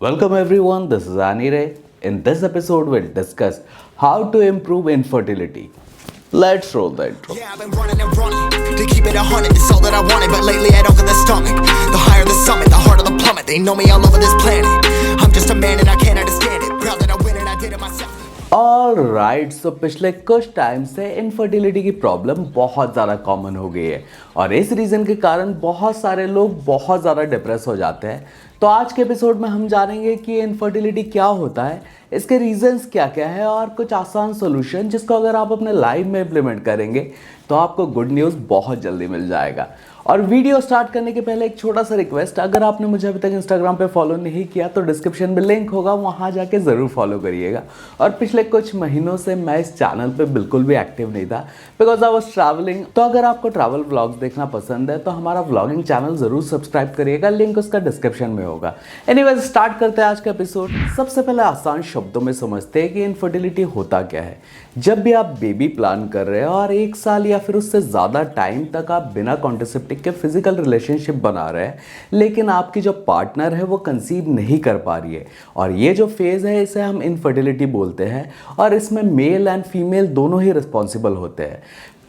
Welcome everyone, this is Anire. In this episode, we'll discuss how to improve infertility. Let's roll the intro. Yeah, I've been running and running to keep it 100. It's all that I wanted, but lately I don't get the stomach. The higher the summit, the harder the plummet. They know me all over this planet. I'm just a man and I can't understand it. Proud that I win and I did it myself. Alright, so पिछले कुछ time से infertility की problem बहुत ज़्यादा common हो गई है और इस रीज़न के कारण बहुत सारे लोग बहुत ज़्यादा डिप्रेस हो जाते हैं। तो आज के एपिसोड में हम जानेंगे कि इनफर्टिलिटी क्या होता है, इसके रीजंस क्या क्या है और कुछ आसान सोल्यूशन जिसको अगर आप अपने लाइफ में इम्प्लीमेंट करेंगे तो आपको गुड न्यूज़ बहुत जल्दी मिल जाएगा। और वीडियो स्टार्ट करने के पहले एक छोटा सा रिक्वेस्ट, अगर आपने मुझे अभी तक इंस्टाग्राम पे फॉलो नहीं किया तो डिस्क्रिप्शन में लिंक होगा, वहाँ जाके ज़रूर फॉलो करिएगा। और पिछले कुछ महीनों से मैं इस चैनल पे बिल्कुल भी एक्टिव नहीं था बिकॉज आई वॉज ट्रैवलिंग। तो अगर आपको ट्रैवल व्लॉग्स देखना पसंद है तो हमारा व्लॉगिंग चैनल ज़रूर सब्सक्राइब करिएगा, लिंक उसका डिस्क्रिप्शन में होगा। एनीवेज स्टार्ट करते हैं आज का एपिसोड। सबसे पहले आसान शब्दों में समझते हैं कि इनफर्टिलिटी होता क्या है। जब भी आप बेबी प्लान कर रहे हैं और 1 साल या फिर उससे ज़्यादा टाइम तक आप बिना कॉन्ट्रासेप्टिव के फिजिकल रिलेशनशिप बना रहे हैं लेकिन आपकी जो पार्टनर है वो कंसीव नहीं कर पा रही है, और ये जो फेज़ है इसे हम इनफर्टिलिटी बोलते हैं और इसमें मेल एंड फीमेल दोनों ही रिस्पॉन्सिबल होते हैं।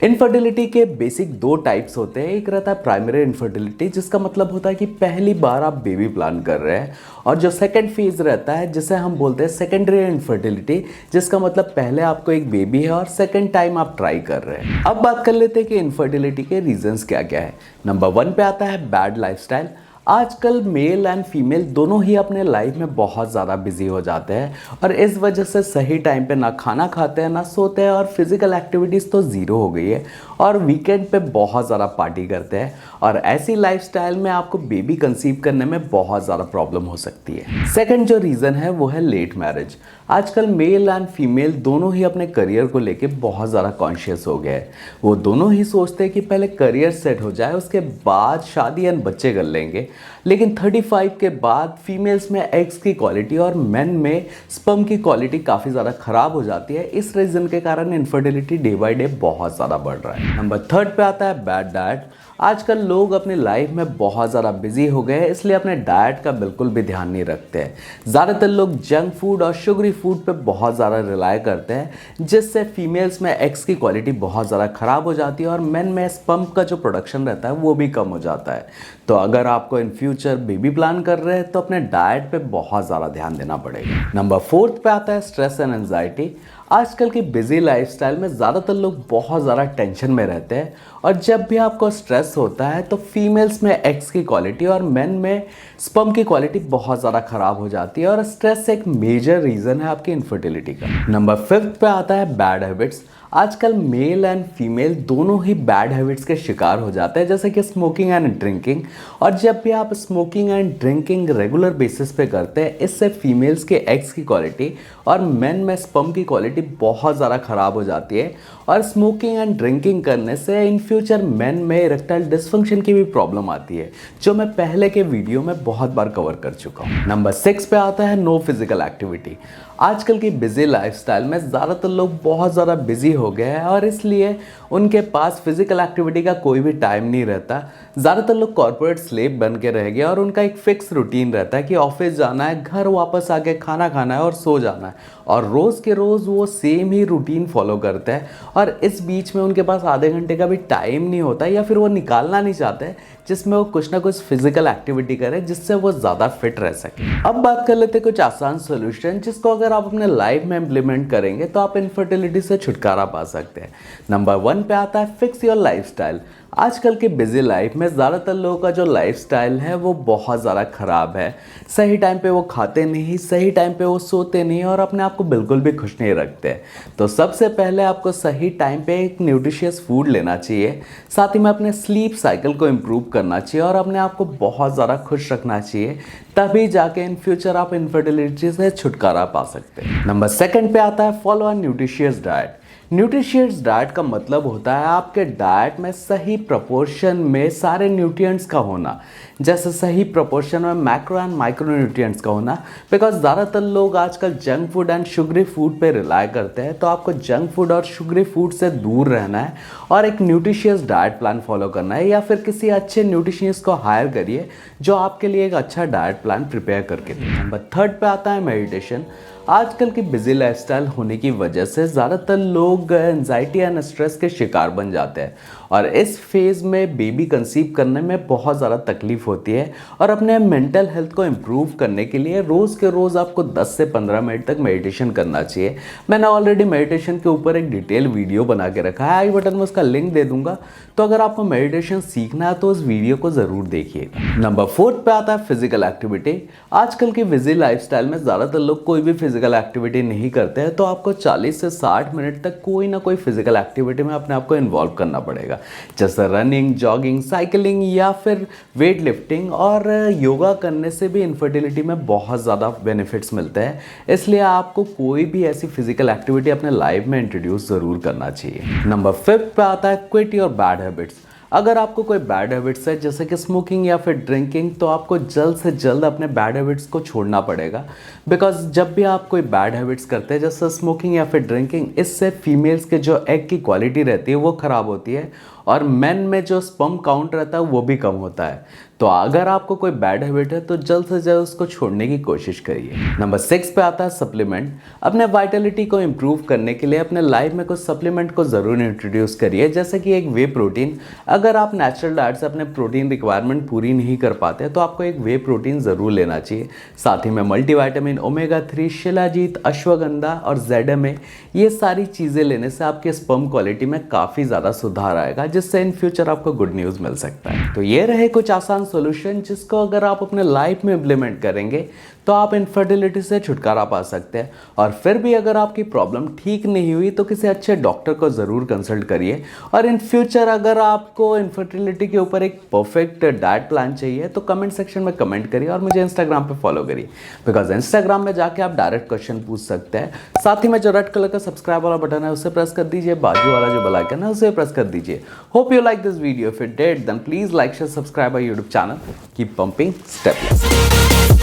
इनफर्टिलिटी के बेसिक 2 टाइप्स होते हैं। एक रहता है प्राइमरी इनफर्टिलिटी, जिसका मतलब होता है कि पहली बार आप बेबी प्लान कर रहे हैं, और जो सेकंड फेज रहता है जिसे हम बोलते हैं सेकेंडरी इनफर्टिलिटी, जिसका मतलब पहले आपको एक बेबी है और सेकंड टाइम आप ट्राई कर रहे हैं। अब बात कर लेते हैं कि इनफर्टिलिटी के रीजंस क्या क्या है। नंबर 1 पे आता है बैड लाइफस्टाइल। आजकल मेल एंड फीमेल दोनों ही अपने लाइफ में बहुत ज़्यादा बिजी हो जाते हैं और इस वजह से सही टाइम पे ना खाना खाते हैं ना सोते हैं और फिजिकल एक्टिविटीज़ तो ज़ीरो हो गई है और वीकेंड पे बहुत ज़्यादा पार्टी करते हैं, और ऐसी लाइफस्टाइल में आपको बेबी कंसीव करने में बहुत ज़्यादा प्रॉब्लम हो सकती है। सेकंड जो रीज़न है वो है लेट मैरिज। आजकल मेल एंड फीमेल दोनों ही अपने करियर को लेके बहुत ज़्यादा कॉन्शियस हो गए हैं। वो दोनों ही सोचते हैं कि पहले करियर सेट हो जाए उसके बाद शादी एंड बच्चे कर लेंगे, लेकिन 35 के बाद फीमेल्स में एग्स की क्वालिटी और मेन में स्पर्म की क्वालिटी काफ़ी ज़्यादा ख़राब हो जाती है। इस रीज़न के कारण इनफर्टिलिटी डे बाय डे बहुत ज़्यादा बढ़ रहा है। नंबर 3 पे आता है बैड डाइट। आजकल लोग अपनी लाइफ में बहुत ज़्यादा बिजी हो गए हैं, इसलिए अपने डाइट का बिल्कुल भी ध्यान नहीं रखते हैं। ज़्यादातर लोग जंक फूड और शुगरी फूड पे बहुत ज़्यादा रिलाय करते हैं, जिससे फीमेल्स में एग्स की क्वालिटी बहुत ज़्यादा ख़राब हो जाती है और मेन में स्पर्म का जो प्रोडक्शन रहता है वो भी कम हो जाता है। तो अगर आपको इन फ्यूचर बेबी प्लान कर रहे हैं तो अपने डाइट पे बहुत ज़्यादा ध्यान देना पड़ेगा। नंबर 4 पे आता है स्ट्रेस एंड एंजाइटी। आजकल की बिजी लाइफस्टाइल में ज़्यादातर लोग बहुत ज़्यादा टेंशन में रहते हैं, और जब भी आपको स्ट्रेस होता है तो फीमेल्स में एग्स की क्वालिटी और मेन में स्पर्म की क्वालिटी बहुत ज़्यादा ख़राब हो जाती है, और स्ट्रेस एक मेजर रीज़न है आपकी इनफर्टिलिटी का। नंबर 5 पे आता है बैड हैबिट्स। आजकल मेल एंड फीमेल दोनों ही बैड हैबिट्स के शिकार हो जाते हैं, जैसे कि स्मोकिंग एंड ड्रिंकिंग। और जब भी आप smoking and drinking regular basis पे करते हैं, इससे फीमेल्स के एग्स की क्वालिटी और मेन में स्पर्म की क्वालिटी बहुत ज़्यादा ख़राब हो जाती है, और स्मोकिंग एंड ड्रिंकिंग करने से इन फ्यूचर मेन में इरेक्टाइल डिसफंक्शन की भी प्रॉब्लम आती है, जो मैं पहले के वीडियो में बहुत बार कवर कर चुका हूँ। नंबर 6 पे आता है नो फिजिकल एक्टिविटी। आजकल की बिजी लाइफस्टाइल में ज़्यादातर लोग बहुत ज़्यादा बिजी हो गए हैं और इसलिए उनके पास फिजिकल एक्टिविटी का कोई भी टाइम नहीं रहता। ज़्यादातर लोग कॉर्पोरेट स्लेव बन के रह गए और उनका एक फिक्स रूटीन रहता है कि ऑफिस जाना है, घर वापस आके खाना खाना है और सो जाना है, और रोज़ के रोज़ वो सेम ही रूटीन फॉलो करते हैं, और इस बीच में उनके पास आधे घंटे का भी टाइम नहीं होता या फिर वो निकालना नहीं चाहते जिसमें वो कुछ ना कुछ फिजिकल एक्टिविटी करें जिससे वो ज़्यादा फिट रह सके। अब बात कर लेते हैं कुछ आसान सोल्यूशन जिसको अगर आप अपने लाइफ में इम्प्लीमेंट करेंगे तो आप इनफर्टिलिटी से छुटकारा पा सकते हैं। नंबर 1 पे आता है फिक्स योर लाइफस्टाइल। आजकल की बिजी लाइफ में ज़्यादातर लोगों का जो लाइफस्टाइल है वो बहुत ज़्यादा ख़राब है। सही टाइम पे वो खाते नहीं, सही टाइम पे वो सोते नहीं और अपने आप को बिल्कुल भी खुश नहीं रखते। तो सबसे पहले आपको सही टाइम पे एक न्यूट्रिशियस फूड लेना चाहिए, साथ ही में अपने स्लीप साइकिल को इम्प्रूव करना चाहिए और अपने आप को बहुत ज़्यादा खुश रखना चाहिए, तभी जाके इन फ्यूचर आप इनफर्टिलिटी से छुटकारा पा सकते हैं। नंबर 2 पे आता है follow a nutritious diet. Nutritious diet का मतलब होता है आपके डाइट में सही प्रोपोर्शन में सारे न्यूट्रिएंट्स का होना, जैसे सही प्रोपोर्शन में मैक्रो एंड माइक्रो न्यूट्रिएंट्स का होना, बिकॉज ज़्यादातर लोग आजकल junk food and sugary food पे रिलाय करते हैं। तो आपको जंक फूड और शुगरी फूड से दूर रहना है और एक न्यूट्रिशियस डाइट प्लान फॉलो करना है, या फिर किसी अच्छे न्यूट्रिशियनिस्ट को हायर करिए जो आपके लिए एक अच्छा डाइट प्लान प्रिपेयर करके दे। नंबर 3 पे आता है मेडिटेशन। आजकल की बिजी लाइफस्टाइल होने की वजह से ज़्यादातर लोग एंजाइटी एंड स्ट्रेस के शिकार बन जाते हैं और इस फेज़ में बेबी कंसीव करने में बहुत ज़्यादा तकलीफ होती है। और अपने मेंटल हेल्थ को इम्प्रूव करने के लिए रोज़ के रोज़ आपको 10 से 15 मिनट तक मेडिटेशन करना चाहिए। मैंने ऑलरेडी मेडिटेशन के ऊपर एक डिटेल वीडियो बना के रखा है, आई बटन में उसका लिंक दे दूंगा। तो अगर आपको मेडिटेशन सीखना है तो उस वीडियो को ज़रूर देखिएगा। नंबर 4 पे आता है फिजिकल एक्टिविटी। आजकल की बिजी लाइफस्टाइल में ज़्यादातर लोग कोई भी फिजिकल एक्टिविटी नहीं करते हैं, तो आपको 40 से 60 मिनट तक कोई ना कोई फिजिकल एक्टिविटी में अपने आप को इन्वॉल्व करना पड़ेगा, जैसे रनिंग, जॉगिंग, साइकिलिंग या फिर वेट लिफ्टिंग। और योगा करने से भी इनफर्टिलिटी में बहुत ज़्यादा बेनिफिट्स मिलते हैं, इसलिए आपको कोई भी ऐसी फिजिकल एक्टिविटी अपने लाइफ में इंट्रोड्यूस ज़रूर करना चाहिए। नंबर 5 पे आता है क्विट योर बैड हैबिट्स। अगर आपको कोई बैड हैबिट्स है जैसे कि स्मोकिंग या फिर ड्रिंकिंग, तो आपको जल्द से जल्द अपने बैड हैबिट्स को छोड़ना पड़ेगा। बिकॉज जब भी आप कोई बैड हैबिट्स करते हैं जैसे स्मोकिंग या फिर ड्रिंकिंग, इससे फीमेल्स के जो एग की क्वालिटी रहती है वो ख़राब होती है और मेन में जो स्पर्म काउंट रहता है वो भी कम होता है। तो अगर आपको कोई बैड हैबिट है तो जल्द से जल्द उसको छोड़ने की कोशिश करिए। नंबर 6 पे आता है सप्लीमेंट। अपने वाइटलिटी को इम्प्रूव करने के लिए अपने लाइफ में कुछ सप्लीमेंट को ज़रूर इंट्रोड्यूस करिए, जैसे कि एक वे प्रोटीन। अगर आप नेचुरल डाइट से अपने प्रोटीन रिक्वायरमेंट पूरी नहीं कर पाते तो आपको एक वे प्रोटीन ज़रूर लेना चाहिए। साथ ही में मल्टीविटामिन, ओमेगा 3, शिलाजीत, अश्वगंधा और ZMA, ये सारी चीज़ें लेने से आपके स्पर्म क्वालिटी में काफ़ी ज़्यादा सुधार आएगा, जिससे इन फ्यूचर आपको गुड न्यूज़ मिल सकता है। तो ये रहे कुछ आसान सॉल्यूशन जिसको अगर आप अपने लाइफ में इम्प्लीमेंट करेंगे तो आप इनफर्टिलिटी से छुटकारा पा सकते हैं। और फिर भी अगर आपकी प्रॉब्लम ठीक नहीं हुई तो किसी अच्छे डॉक्टर को ज़रूर कंसल्ट करिए। और इन फ्यूचर अगर आपको इनफर्टिलिटी के ऊपर एक परफेक्ट डाइट प्लान चाहिए तो कमेंट सेक्शन में कमेंट करिए और मुझे इंस्टाग्राम पे फॉलो करिए, बिकॉज इंस्टाग्राम में जाके आप डायरेक्ट क्वेश्चन पूछ सकते हैं। साथ ही में जो रेड कलर का सब्सक्राइब वाला बटन है उसे प्रेस कर दीजिए, बाजू वाला जो बेल आइकन है उसे प्रेस कर दीजिए। Hope you like this video. If it did then please like, share, subscribe our YouTube channel. Keep pumping, step less.